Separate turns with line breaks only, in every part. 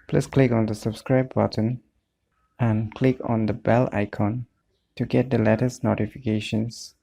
Please click on the subscribe button and click on the bell icon to get the latest notifications.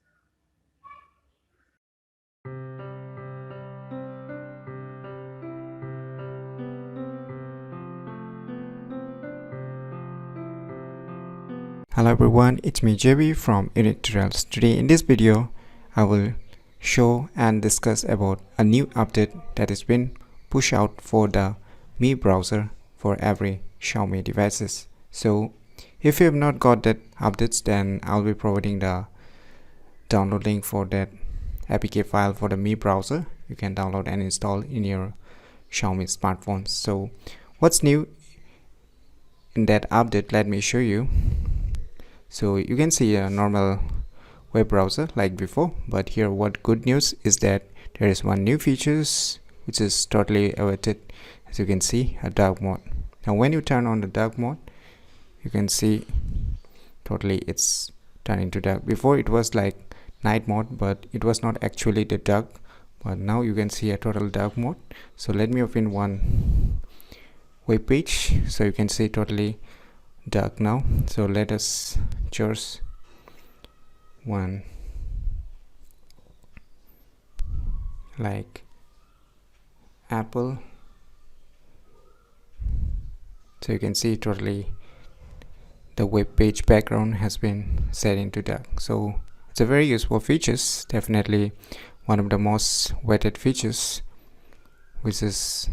Hello everyone, it's me JB from UniqueTutorials. Today in this video, I will show and discuss about a new update that has been pushed out for the MIUI browser for every Xiaomi devices. So if you have not got that updates, then I'll be providing the download link for that APK file for the MIUI browser. You can download and install in your Xiaomi smartphone. So what's new in that update? Let me show you. So you can see a normal web browser like before, but here what good news is that there is one new features which is totally awaited. As you can see, a dark mode. Now when you turn on the dark mode, you can see totally it's turned into dark. Before it was like night mode, but it was not actually the dark, but now you can see a total dark mode. So let me open one web page so you can see totally dark now. So let us choose one like Apple. So you can see totally the web page background has been set into dark. So it's a very useful features, definitely one of the most waited features, which is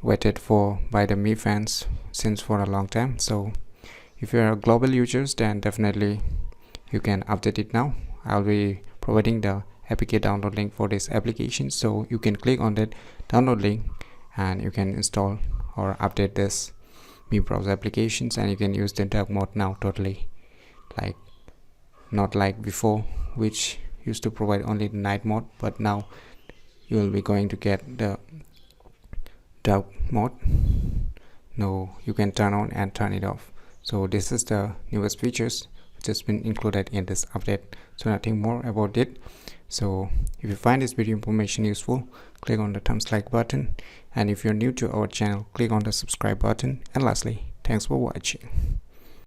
waited for by the MIUI fans since for a long time. So if you are a global users, then definitely you can update it now. I'll be providing the APK download link for this application, so you can click on that download link and you can install or update this MIUI browser applications, and you can use the dark mode now totally, like not like before which used to provide only the night mode, but now you will be going to get the dark mode. No, you can turn on and turn it off. So this is the newest features which has been included in this update. So nothing more about it. So if you find this video information useful, click on the thumbs like button, and if you're new to our channel, click on the subscribe button. And lastly, thanks for watching.